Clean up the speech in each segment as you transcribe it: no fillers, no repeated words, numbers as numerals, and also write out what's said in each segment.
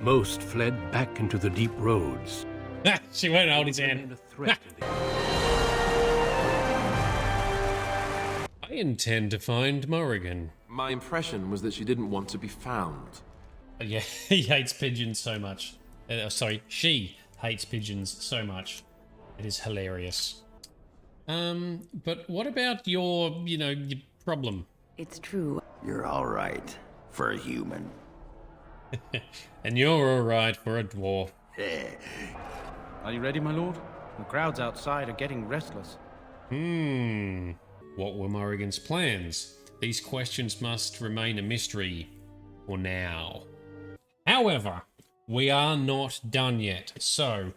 Most fled back into the deep roads. She won't hold his hand. I intend to find Morrigan. My impression was that she didn't want to be found. Yeah, he hates pigeons so much. Sorry, she hates pigeons so much. It is hilarious. But what about your problem? It's true. You're all right for a human. And you're all right for a dwarf. Are you ready, my lord? The crowds outside are getting restless. What were Morrigan's plans? These questions must remain a mystery for now. However, we are not done yet, so...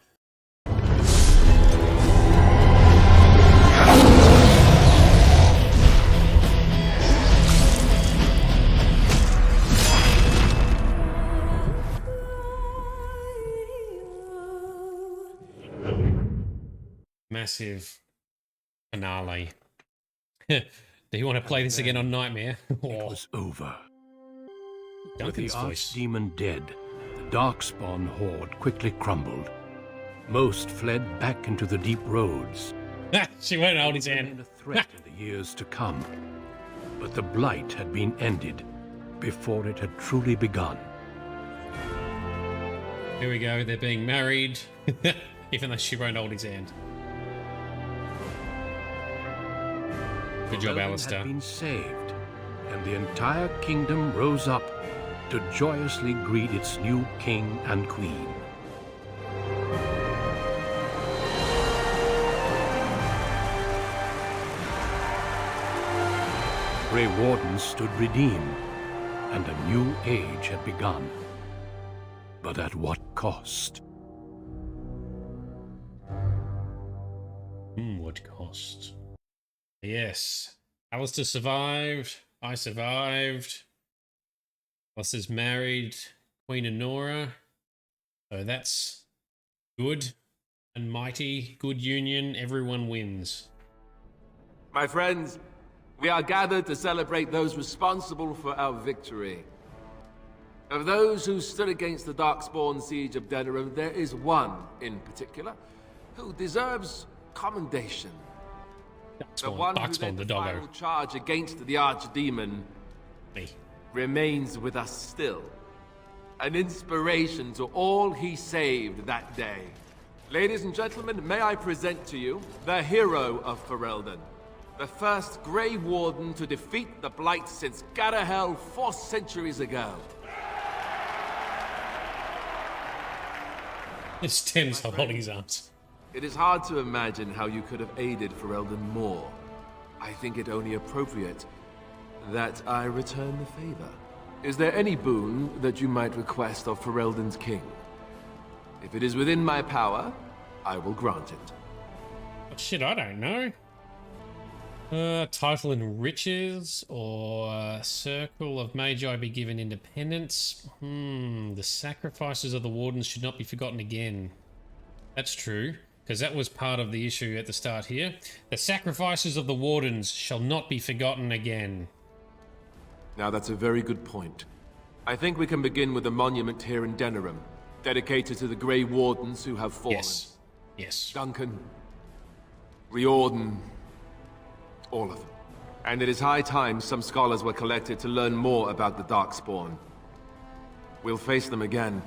Massive finale. Do you want to play this again on Nightmare? It was over. Duncan's With the voice. Archdemon dead, the Darkspawn horde quickly crumbled. Most fled back into the deep roads. She won't hold his hand. And a threat in the years to come. But the Blight had been ended before it had truly begun. Here we go, they're being married, even though she won't hold his hand. Good job, Ferelden Alistair. had been saved, and the entire kingdom rose up to joyously greet its new king and queen. Grey Warden stood redeemed, and a new age had begun. But at what cost? What cost? Yes. Alistair survived. I survived. Alistair's married Queen Anora. So that's good and mighty. Good union. Everyone wins. My friends, we are gathered to celebrate those responsible for our victory. Of those who stood against the Darkspawn siege of Denerim, there is one in particular who deserves commendation. The one who led the final charge against the Archdemon remains with us still. An inspiration to all he saved that day. Ladies and gentlemen, may I present to you the Hero of Ferelden. The first Grey Warden to defeat the Blight since Garahel 4 centuries ago. It's Tim's holding his arms. It is hard to imagine how you could have aided Ferelden more. I think it only appropriate that I return the favor. Is there any boon that you might request of Ferelden's king? If it is within my power, I will grant it. But shit, I don't know. Title and riches, or Circle of Magi be given independence. The sacrifices of the Wardens should not be forgotten again. That's true, because that was part of the issue at the start here. The sacrifices of the Wardens shall not be forgotten again. Now that's a very good point. I think we can begin with a monument here in Denerim, dedicated to the Grey Wardens who have fallen. Yes. Yes. Duncan, Riordan, all of them. And it is high time some scholars were collected to learn more about the Darkspawn. We'll face them again,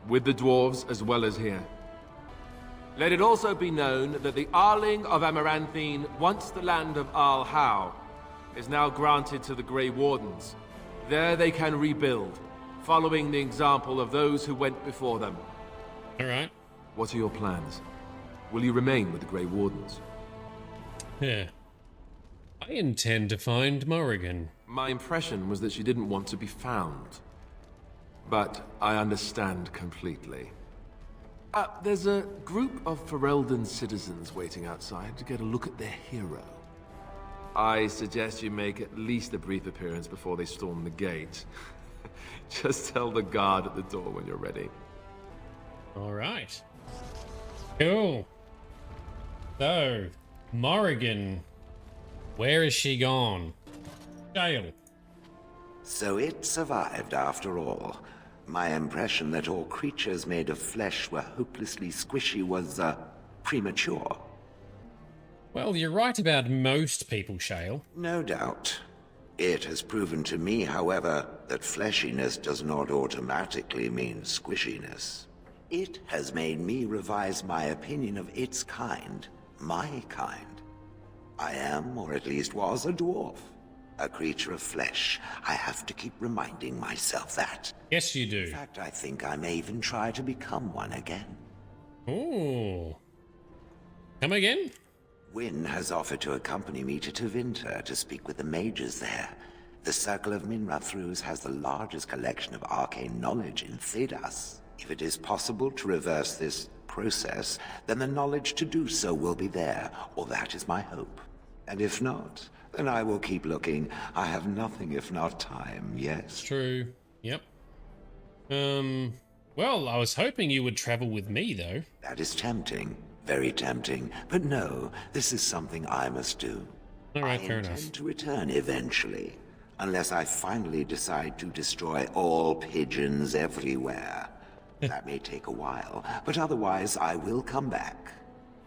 with the dwarves as well as here. Let it also be known that the Arling of Amaranthine, once the land of Arl Howe, is now granted to the Grey Wardens. There they can rebuild, following the example of those who went before them. All right. What are your plans? Will you remain with the Grey Wardens? Yeah. I intend to find Morrigan. My impression was that she didn't want to be found. But I understand completely. There's a group of Ferelden citizens waiting outside to get a look at their hero. I suggest you make at least a brief appearance before they storm the gate. Just tell the guard at the door when you're ready. All right. Cool. So, Morrigan. Where is she gone? Jail. So it survived after all. My impression that all creatures made of flesh were hopelessly squishy was, premature. Well, you're right about most people, Shale. No doubt. It has proven to me, however, that fleshiness does not automatically mean squishiness. It has made me revise my opinion of its kind, my kind. I am, or at least was, a dwarf. A creature of flesh. I have to keep reminding myself that. Yes, you do. In fact, I think I may even try to become one again. Ooh. Come again? Wynne has offered to accompany me to Tevinter to speak with the mages there. The Circle of Minrathrus has the largest collection of arcane knowledge in Thedas. If it is possible to reverse this process, then the knowledge to do so will be there, or that is my hope. And if not, then I will keep looking. I have nothing if not time, yes? True. Yep. Well, I was hoping you would travel with me, though. That is tempting. Very tempting. But no, this is something I must do. All right, fair I enough. intend to return eventually, unless I finally decide to destroy all pigeons everywhere. That may take a while, but otherwise I will come back.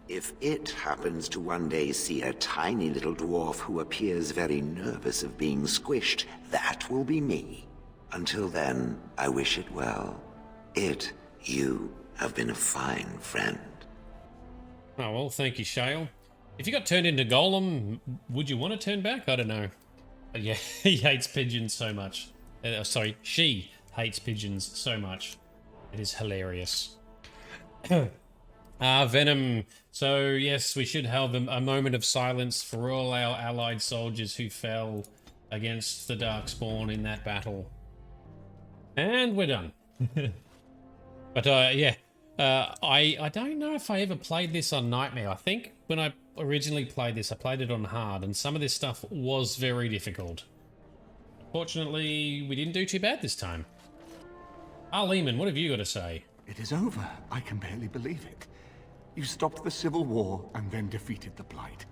If it happens to one day see a tiny little dwarf who appears very nervous of being squished, that will be me. Until then, I wish it well. You have been a fine friend. Oh, well, thank you, Shale. If you got turned into Golem, would you want to turn back? I don't know. But yeah, he hates pigeons so much. Sorry, she hates pigeons so much. It is hilarious. Venom. So, yes, we should have a moment of silence for all our allied soldiers who fell against the Darkspawn in that battle. And we're done. But, yeah. I don't know if I ever played this on Nightmare. I think when I originally played this, I played it on hard, and some of this stuff was very difficult. Fortunately, we didn't do too bad this time. Lehman, what have you got to say? It is over. I can barely believe it. You stopped the civil war and then defeated the Blight.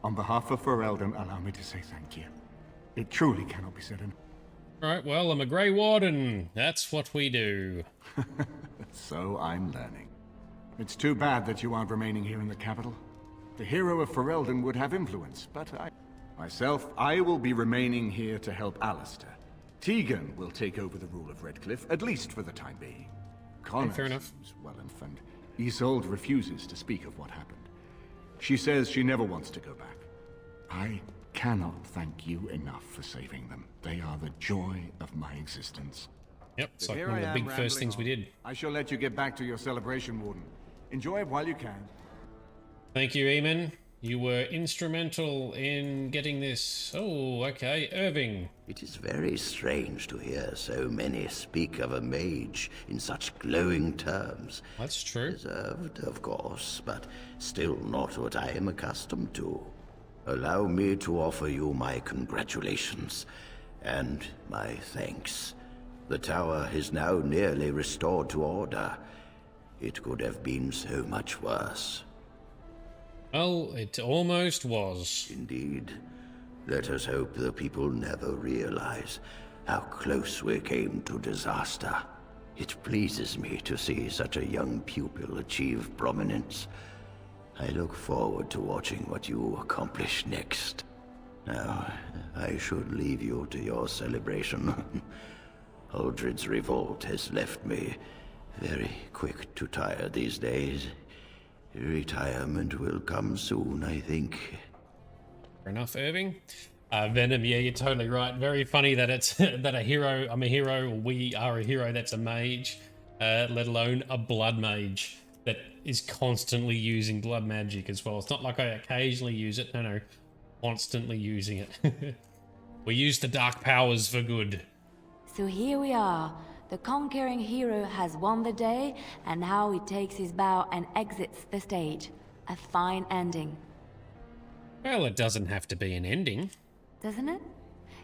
On behalf of Ferelden, allow me to say thank you. It truly cannot be said enough. Alright, well, I'm a Grey Warden. That's what we do. So I'm learning. It's too bad that you aren't remaining here in the capital. The Hero of Ferelden would have influence, but I will be remaining here to help Alistair. Tegan will take over the rule of Redcliffe, at least for the time being. Connor fair enough. seems well informed. Isolde refuses to speak of what happened. She says she never wants to go back. I cannot thank you enough for saving them. They are the joy of my existence. Yep, it's But like here one of I the am big first things we rambling on. did. I shall let you get back to your celebration, Warden. Enjoy it while you can. Thank you, Eamon. You were instrumental in getting this. Oh, okay. Irving. It is very strange to hear so many speak of a mage in such glowing terms. That's true. Deserved, of course, but still not what I am accustomed to. Allow me to offer you my congratulations and my thanks. The tower is now nearly restored to order. It could have been so much worse. Well, it almost was. Indeed. Let us hope the people never realize how close we came to disaster. It pleases me to see such a young pupil achieve prominence. I look forward to watching what you accomplish next. Now, I should leave you to your celebration. Uldred's revolt has left me very quick to tire these days. Retirement will come soon, I think. Fair enough, Irving. Venom, yeah, you're totally right. Very funny that it's that I'm a hero, or we are a hero that's a mage, let alone a blood mage that is constantly using blood magic as well. It's not like I occasionally use it, no, constantly using it. We use the dark powers for good. So here we are. The conquering hero has won the day, and now he takes his bow and exits the stage. A fine ending. Well, it doesn't have to be an ending. Doesn't it?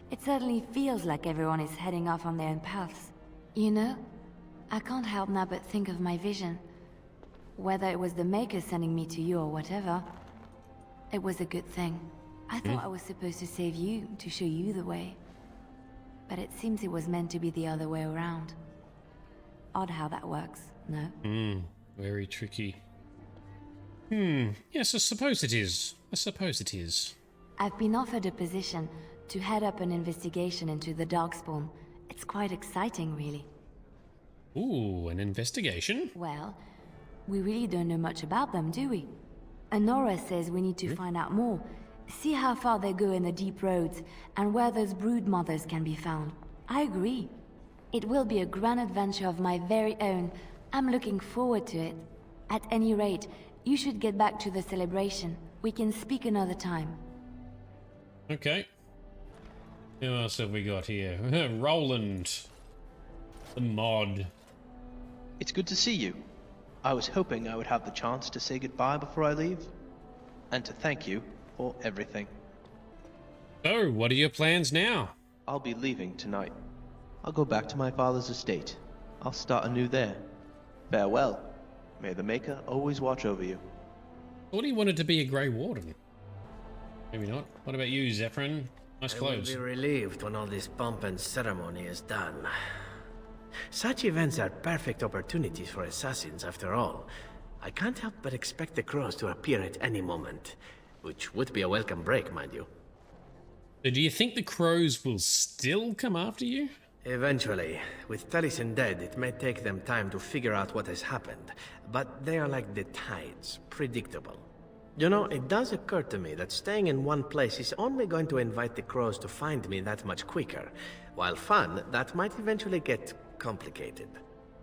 It certainly feels like everyone is heading off on their own paths. You know, I can't help now but think of my vision. Whether it was the Maker sending me to you or whatever, it was a good thing. I thought I was supposed to save you, to show you the way. But it seems it was meant to be the other way around. Odd how that works, no? Very tricky. Yes, I suppose it is. I suppose it is. I've been offered a position to head up an investigation into the Darkspawn. It's quite exciting, really. Ooh, an investigation? Well, we really don't know much about them, do we? Anora says we need to find out more. See how far they go in the deep roads, and where those brood mothers can be found. I agree. It will be a grand adventure of my very own. I'm looking forward to it. At any rate, you should get back to the celebration. We can speak another time. Okay. Who else have we got here? Roland. The mod. It's good to see you. I was hoping I would have the chance to say goodbye before I leave, and to thank you for everything. So, what are your plans now? I'll be leaving tonight. I'll go back to my father's estate. I'll start anew there. Farewell. May the Maker always watch over you. I thought he wanted to be a Grey Warden. Maybe not. What about you, Zephyrin? Nice clothes. I will be relieved when all this pomp and ceremony is done. Such events are perfect opportunities for assassins, after all. I can't help but expect the crows to appear at any moment, which would be a welcome break, mind you. So do you think the crows will still come after you? Eventually. With Taliesin dead, it may take them time to figure out what has happened, but they are like the tides, predictable. You know, it does occur to me that staying in one place is only going to invite the crows to find me that much quicker. While fun, that might eventually get complicated.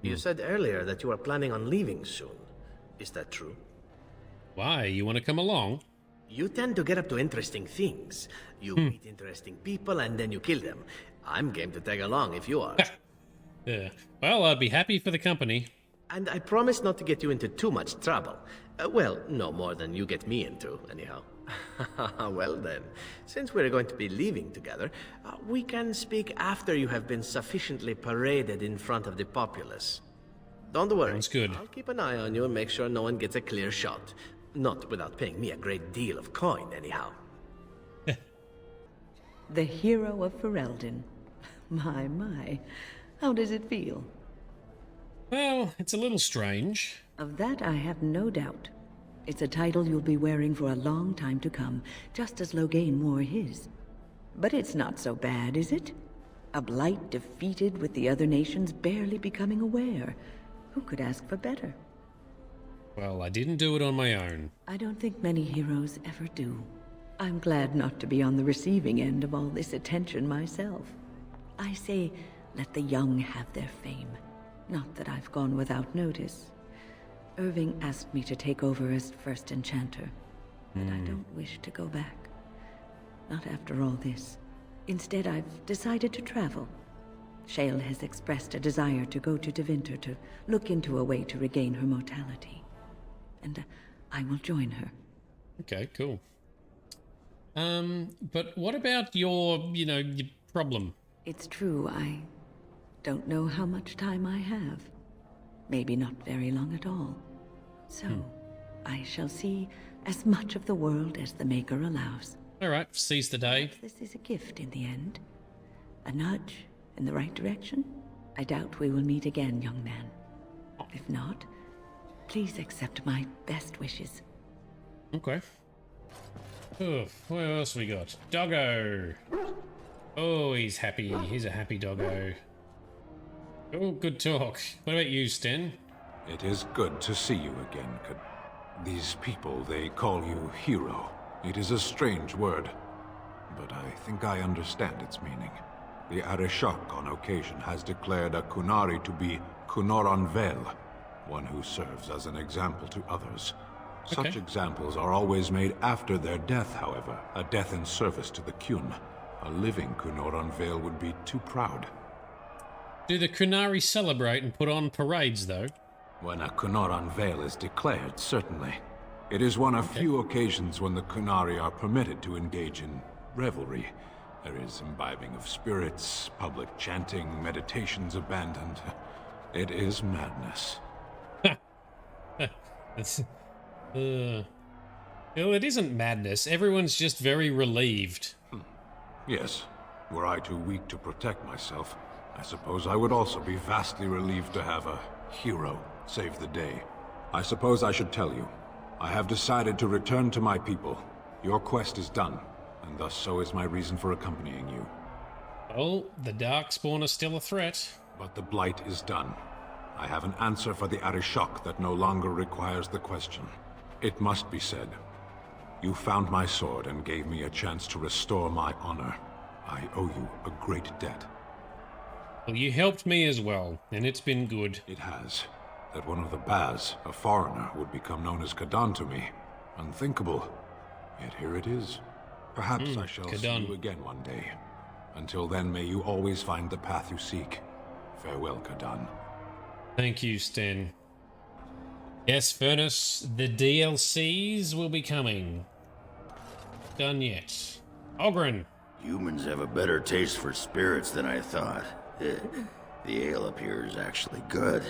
You said earlier that you are planning on leaving soon. Is that true? Why? You want to come along? You tend to get up to interesting things. You meet interesting people and then you kill them. I'm game to tag along if you are. Yeah. Well, I'd be happy for the company. And I promise not to get you into too much trouble. Well, no more than you get me into, anyhow. Well then, since we're going to be leaving together, we can speak after you have been sufficiently paraded in front of the populace. Don't worry. Sounds good. I'll keep an eye on you and make sure no one gets a clear shot. Not without paying me a great deal of coin, anyhow. The Hero of Ferelden. My. How does it feel? Well, it's a little strange. Of that I have no doubt. It's a title you'll be wearing for a long time to come, just as Loghain wore his. But it's not so bad, is it? A Blight defeated with the other nations barely becoming aware. Who could ask for better? Well, I didn't do it on my own. I don't think many heroes ever do. I'm glad not to be on the receiving end of all this attention myself. I say, let the young have their fame. Not that I've gone without notice. Irving asked me to take over as first enchanter, but I don't wish to go back. Not after all this. Instead, I've decided to travel. Shale has expressed a desire to go to Tevinter to look into a way to regain her mortality. And I will join her. Okay, cool. But what about your problem? It's true, I don't know how much time I have. Maybe not very long at all. So, I shall see as much of the world as the Maker allows. Alright, seize the day. This is a gift in the end. A nudge in the right direction. I doubt we will meet again, young man. If not, please accept my best wishes. Okay. Oh, what else we got? Doggo! Oh, he's happy. He's a happy doggo. Oh, good talk. What about you, Sten? It is good to see you again. These people, they call you hero. It is a strange word, but I think I understand its meaning. The Arishok on occasion has declared a Kunari to be Kunoran Vel, one who serves as an example to others. Such Okay. examples are always made after their death, however, a death in service to the Kyun. A living Kunoran Vel would be too proud. Do the Kunari celebrate and put on parades, though? When a Kunoran Vel is declared, certainly. It is one of few occasions when the Kunari are permitted to engage in revelry. There is imbibing of spirits, public chanting, meditations abandoned. It is madness. It's, well, it isn't madness. Everyone's just very relieved. Yes. Were I too weak to protect myself, I suppose I would also be vastly relieved to have a hero save the day. I suppose I should tell you. I have decided to return to my people. Your quest is done, and thus so is my reason for accompanying you. Well, the Darkspawn is still a threat. But the Blight is done. I have an answer for the Arishok that no longer requires the question. It must be said. You found my sword and gave me a chance to restore my honor. I owe you a great debt. Well, you helped me as well, and it's been good. It has. That one of the Baz, a foreigner, would become known as Cailan to me. Unthinkable. Yet here it is. Perhaps I shall see you again one day. Until then, may you always find the path you seek. Farewell, Cailan. Thank you, Sten. Yes, Furnace, the DLCs will be coming. Done yet. Ogren. Humans have a better taste for spirits than I thought. The ale up here is actually good.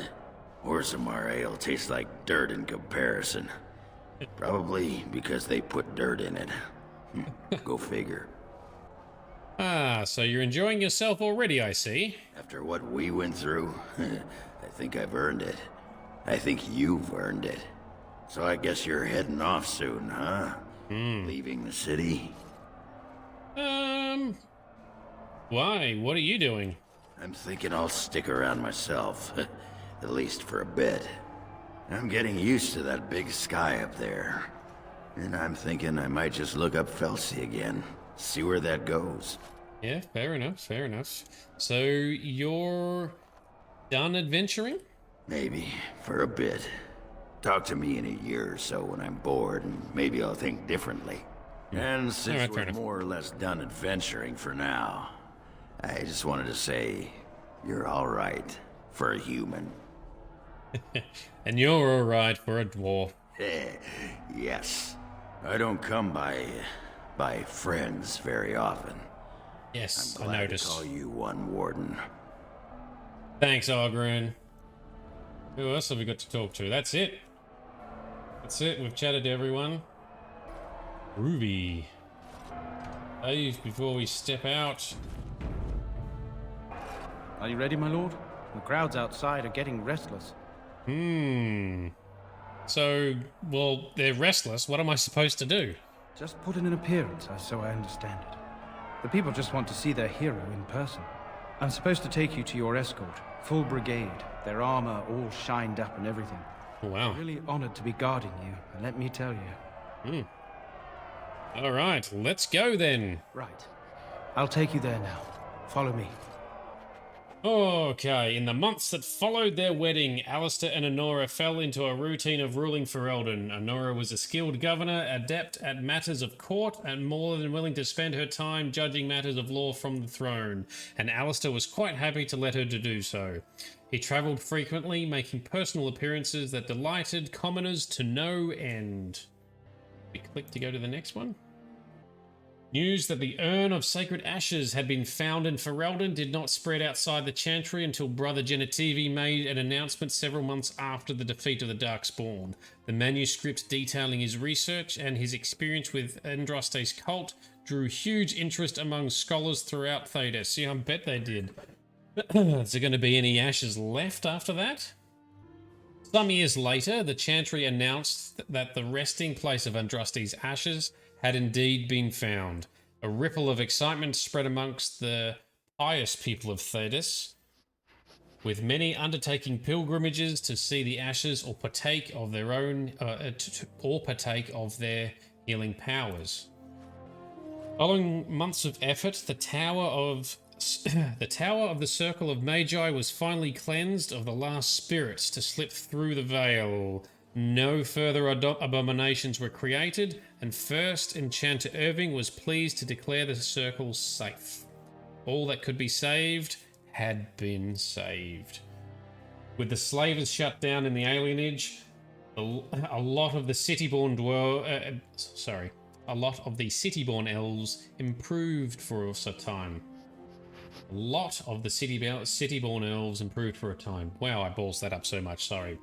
Orzammar ale tastes like dirt in comparison. Probably because they put dirt in it. Go figure. Ah, so you're enjoying yourself already, I see. After what we went through, I think I've earned it. I think you've earned it. So I guess you're heading off soon, huh? Leaving the city? Why? What are you doing? I'm thinking I'll stick around myself. At least for a bit. I'm getting used to that big sky up there. And I'm thinking I might just look up Felsi again. See where that goes. Yeah, fair enough, fair enough. So, you're done adventuring? Maybe, for a bit. Talk to me in a year or so when I'm bored, and maybe I'll think differently. And since we're more or less done adventuring for now, I just wanted to say, you're alright for a human. And you're alright for a dwarf. Yes. I don't come by friends very often. Yes, I'm glad I noticed. to call you one, Warden. Thanks, Ogren. Who else have we got to talk to? That's it. That's it. We've chatted to everyone. Ruby. Dave, before we step out. Are you ready, my lord? The crowds outside are getting restless. So, well, they're restless. What am I supposed to do? Just put in an appearance, so I understand it. The people just want to see their hero in person. I'm supposed to take you to your escort, full brigade, their armor all shined up and everything. Oh, wow. I'm really honored to be guarding you, and let me tell you. All right, let's go then. Right. I'll take you there now. Follow me. Okay, in the months that followed their wedding, Alistair and Anora fell into a routine of ruling Ferelden. Anora was a skilled governor, adept at matters of court, and more than willing to spend her time judging matters of law from the throne, and Alistair was quite happy to let her to do so. He travelled frequently, making personal appearances that delighted commoners to no end. We click to go to the next one. News that the urn of sacred ashes had been found in Ferelden did not spread outside the Chantry until Brother Genetivi made an announcement several months after the defeat of the Darkspawn. The manuscripts detailing his research and his experience with Andraste's cult drew huge interest among scholars throughout Thedas. Yeah, I bet they did. Is there going to be any ashes left after that? Some years later, the Chantry announced that the resting place of Andraste's ashes had indeed been found. A ripple of excitement spread amongst the pious people of Thedas, with many undertaking pilgrimages to see the ashes or partake of their own, partake of their healing powers. Following months of effort, the Tower of the Circle of Magi was finally cleansed of the last spirits to slip through the veil. No further abominations were created, and First Enchanter Irving was pleased to declare the circle safe. All that could be saved had been saved. With the slavers shut down in the alienage, a lot of the city-born elves improved for a time. A lot of the city-born elves improved for a time. Wow, I balls that up so much, sorry.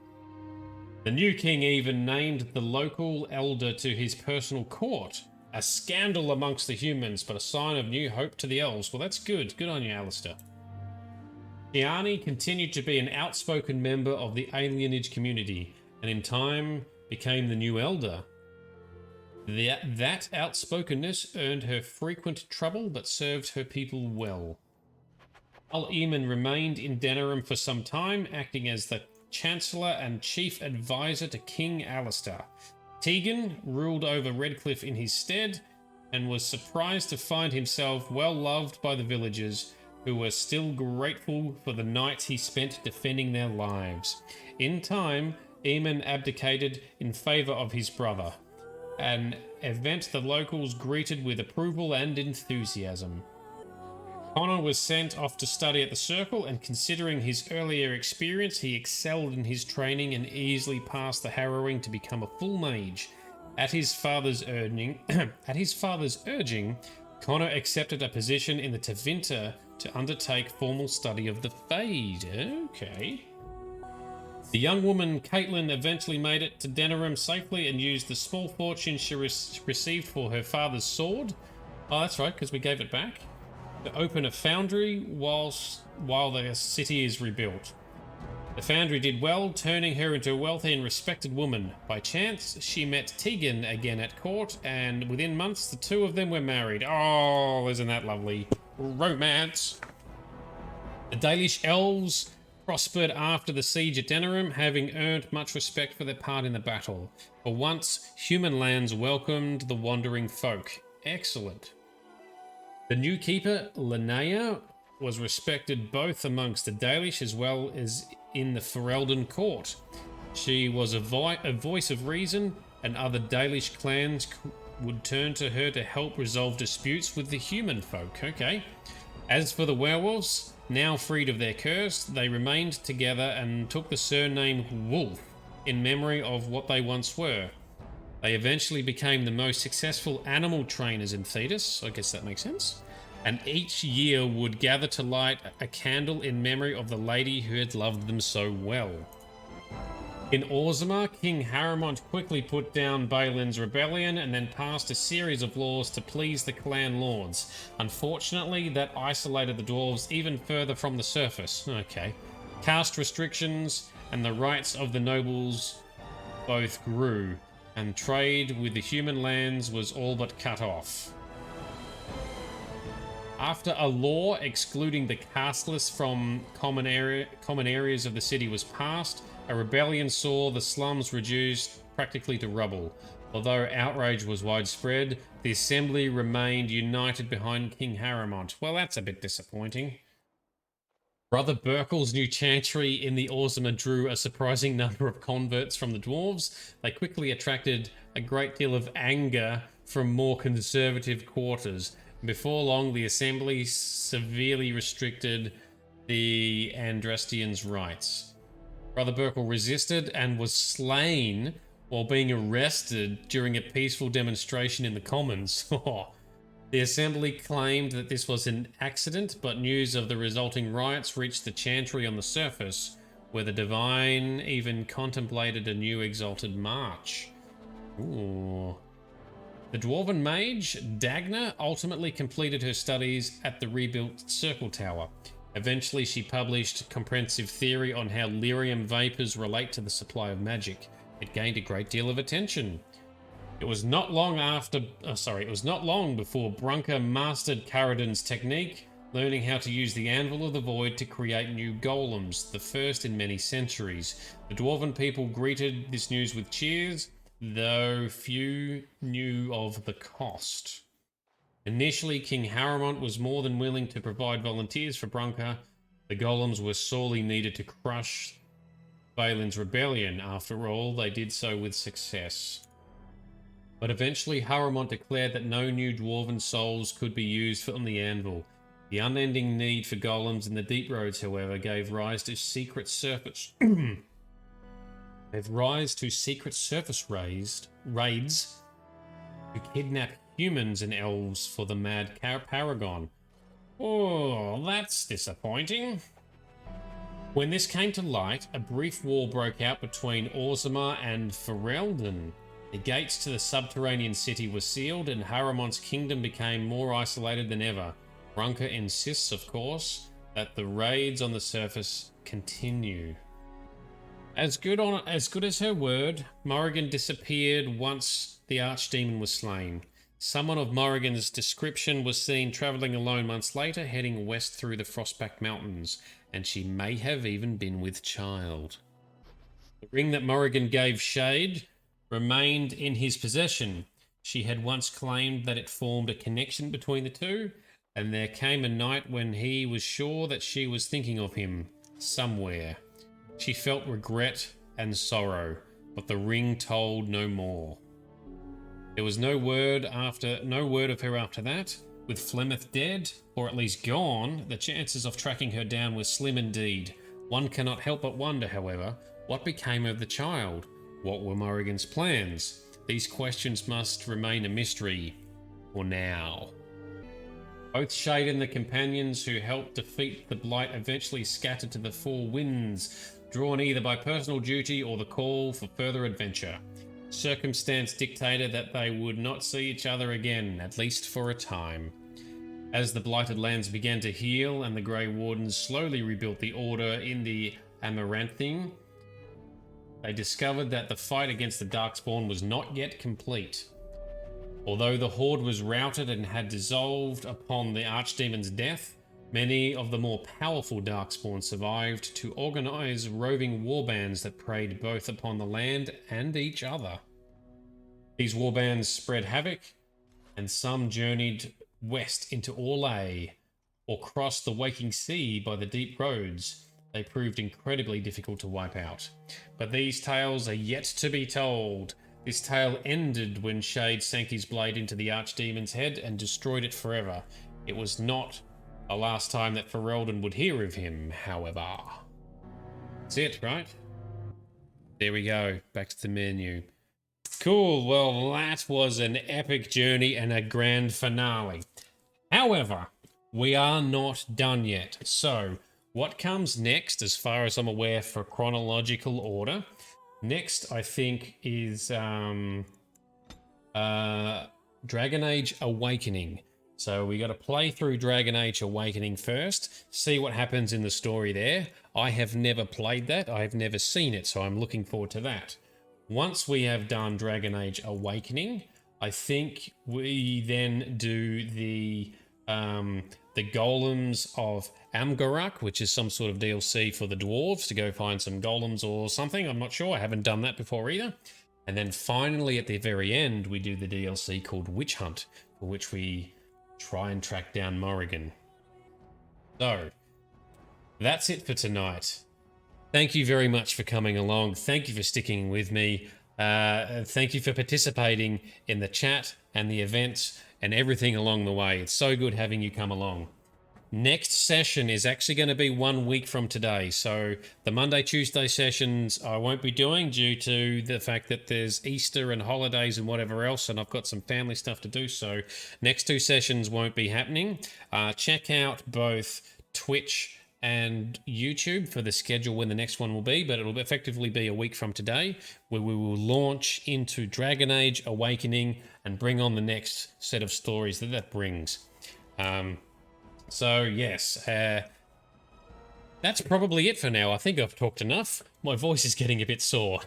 The new king even named the local elder to his personal court. A scandal amongst the humans, but a sign of new hope to the elves. Well, that's good. Good on you, Alistair. Tiani continued to be an outspoken member of the alienage community, and in time became the new elder. That outspokenness earned her frequent trouble, but served her people well. Al-Eamon remained in Denerim for some time, acting as the Chancellor and Chief Advisor to King Alistair. Tegan ruled over Redcliffe in his stead, and was surprised to find himself well loved by the villagers, who were still grateful for the nights he spent defending their lives. In time, Eamon abdicated in favour of his brother, an event the locals greeted with approval and enthusiasm. Connor was sent off to study at the Circle, and considering his earlier experience, he excelled in his training and easily passed the harrowing to become a full mage. At his father's urging, Connor accepted a position in the Tevinter to undertake formal study of the Fade. Okay. The young woman Cailan eventually made it to Denerim safely and used the small fortune she received for her father's sword. Oh, that's right, because we gave it back. To open a foundry while the city is rebuilt. The foundry did well, turning her into a wealthy and respected woman. By chance, she met Tegan again at court, and within months the two of them were married. Oh, isn't that lovely? Romance! The Dalish elves prospered after the siege at Denerim, having earned much respect for their part in the battle. For once, human lands welcomed the wandering folk. Excellent. The new keeper, Linnea, was respected both amongst the Dalish as well as in the Ferelden court. She was a voice of reason, and other Dalish clans would turn to her to help resolve disputes with the human folk. Okay. As for the werewolves, now freed of their curse, they remained together and took the surname Wolf in memory of what they once were. They eventually became the most successful animal trainers in Thedas. I guess that makes sense. And each year would gather to light a candle in memory of the lady who had loved them so well. In Orzammar, King Harrowmont quickly put down Balin's rebellion and then passed a series of laws to please the clan lords. Unfortunately, that isolated the dwarves even further from the surface. Okay. Caste restrictions and the rights of the nobles both grew, and trade with the human lands was all but cut off. After a law excluding the casteless from common areas of the city was passed, a rebellion saw the slums reduced practically to rubble. Although outrage was widespread, the assembly remained united behind King Harrowmont. Well, that's a bit disappointing. Brother Burkle's new chantry in the Orzammar drew a surprising number of converts from the dwarves. They quickly attracted a great deal of anger from more conservative quarters. Before long, the assembly severely restricted the Andrastians' rights. Brother Burkle resisted and was slain while being arrested during a peaceful demonstration in the Commons. The assembly claimed that this was an accident, but news of the resulting riots reached the chantry on the surface, where the divine even contemplated a new exalted march. Ooh. The dwarven mage, Dagna, ultimately completed her studies at the rebuilt Circle Tower. Eventually, she published a comprehensive theory on how lyrium vapors relate to the supply of magic. It gained a great deal of attention. It was not long before Brunker mastered Caradon's technique, learning how to use the Anvil of the Void to create new golems, the first in many centuries. The dwarven people greeted this news with cheers, though few knew of the cost. Initially, King Harrowmont was more than willing to provide volunteers for Brunker. The golems were sorely needed to crush Balin's rebellion. After all, they did so with success. But eventually, Harrowmont declared that no new dwarven souls could be used on the anvil. The unending need for golems in the deep roads, however, gave rise to secret surface raids to kidnap humans and elves for the mad paragon. Oh, that's disappointing. When this came to light, a brief war broke out between Orzammar and Ferelden. The gates to the subterranean city were sealed, and Harrowmont's kingdom became more isolated than ever. Brunker insists, of course, that the raids on the surface continue. As good as her word, Morrigan disappeared once the Archdemon was slain. Someone of Morrigan's description was seen travelling alone months later, heading west through the Frostback Mountains, and she may have even been with child. The ring that Morrigan gave Shade remained in his possession. She had once claimed that it formed a connection between the two, and there came a night when he was sure that she was thinking of him somewhere. She felt regret and sorrow, but the ring told no more. There was no word of her after that. With Flemeth dead, or at least gone, the chances of tracking her down were slim indeed. One cannot help but wonder, however, what became of the child? What were Morrigan's plans? These questions must remain a mystery for now. Both Shade and the companions who helped defeat the Blight eventually scattered to the four winds, drawn either by personal duty or the call for further adventure. Circumstance dictated that they would not see each other again, at least for a time. As the blighted lands began to heal and the Grey Wardens slowly rebuilt the order in the Amaranthine, they discovered that the fight against the Darkspawn was not yet complete. Although the Horde was routed and had dissolved upon the Archdemon's death, many of the more powerful Darkspawn survived to organize roving warbands that preyed both upon the land and each other. These warbands spread havoc, and some journeyed west into Orlais, or crossed the waking sea by the deep roads. They proved incredibly difficult to wipe out. But these tales are yet to be told. This tale ended when Shade sank his blade into the Archdemon's head and destroyed it forever. It was not the last time that Ferelden would hear of him, however. That's it, right? There we go. Back to the menu. Cool. Well, that was an epic journey and a grand finale. However, we are not done yet. So, what comes next, as far as I'm aware, for chronological order? Next, I think, is Dragon Age Awakening. So we got to play through Dragon Age Awakening first, see what happens in the story there. I have never played that. I have never seen it, so I'm looking forward to that. Once we have done Dragon Age Awakening, I think we then do the Golems of Amgarak, which is some sort of DLC for the dwarves to go find some golems or something. I'm not sure. I haven't done that before either. And then finally, at the very end, we do the DLC called Witch Hunt, for which we try and track down Morrigan. So, that's it for tonight. Thank you very much for coming along. Thank you for sticking with me. Thank you for participating in the chat and the events and everything along the way. It's so good having you come along. Next session is actually going to be 1 week from today. So the Monday, Tuesday sessions I won't be doing due to the fact that there's Easter and holidays and whatever else, and I've got some family stuff to do. So next 2 sessions won't be happening. Check out both Twitch and YouTube for the schedule when the next one will be, but it'll effectively be a week from today, where we will launch into Dragon Age Awakening and bring on the next set of stories that brings. So yes, that's probably it for now. I think I've talked enough. My voice is getting a bit sore.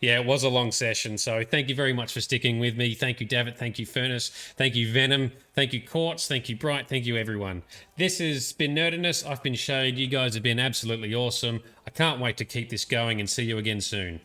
Yeah, it was a long session, so thank you very much for sticking with me. Thank you, David. Thank you, Furnace. Thank you, Venom. Thank you, Quartz. Thank you, Bright. Thank you, everyone. This has been Nerdiness. I've been Shade. You guys have been absolutely awesome. I can't wait to keep this going and see you again soon.